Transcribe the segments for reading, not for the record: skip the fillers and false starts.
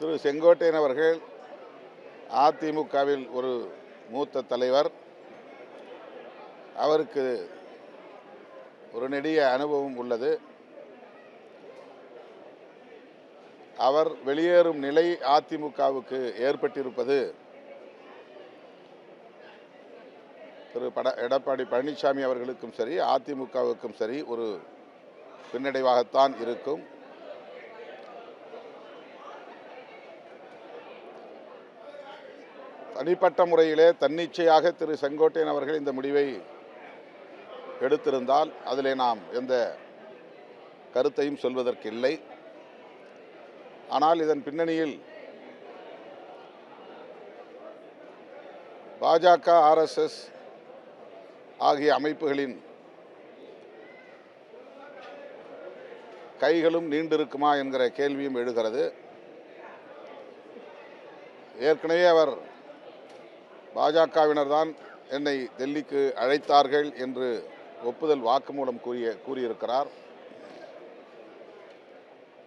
திரு செங்கோட்டையன் அவர்கள் அதிமுகவில் ஒரு மூத்த தலைவர். அவருக்கு ஒரு நெடிய அனுபவம் உள்ளது. அவர் வெளியேறும் நிலை அதிமுகவுக்கு ஏற்பட்டிருப்பது திரு எடப்பாடி பழனிசாமி அவர்களுக்கும் சரி, அதிமுகவுக்கும் சரி ஒரு பின்னடைவாகத்தான் இருக்கும். தனிப்பட்ட முறையிலே தன்னிச்சையாக திரு செங்கோட்டையன் அவர்கள் இந்த முடிவை எடுத்திருந்தால் அதிலே நாம் எந்த கருத்தையும் சொல்வதற்கு இல்லை. ஆனால் இதன் பின்னணியில் பாஜக, ஆர்எஸ்எஸ் ஆகிய அமைப்புகளின் கைகளும் நீண்டிருக்குமா என்கிற கேள்வியும் எழுகிறது. ஏற்கனவே அவர் பாஜகவினர் தான் என்னை டெல்லிக்கு அழைத்தார்கள் என்று ஒப்புதல் வாக்குமூலம் கூறியிருக்கிறார்.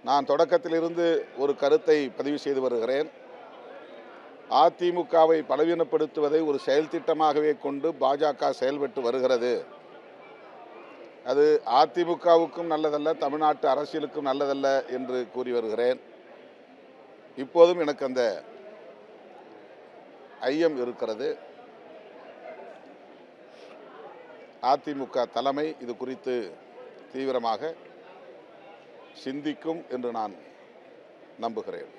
நான் தொடக்கத்திலிருந்து ஒரு கருத்தை பதிவு செய்து வருகிறேன். அதிமுகவை பலவீனப்படுத்துவதை ஒரு செயல் திட்டமாகவே கொண்டு பாஜக செயல்பட்டு வருகிறது. அது அதிமுகவுக்கும் நல்லதல்ல, தமிழ்நாட்டு அரசியலுக்கும் நல்லதல்ல என்று கூறி வருகிறேன். இப்போதும் எனக்கு அந்த ஐயம் இருக்கிறது. அதிமுக தலைமை இது குறித்து தீவிரமாக சிந்திக்கும் என்று நான் நம்புகிறேன்.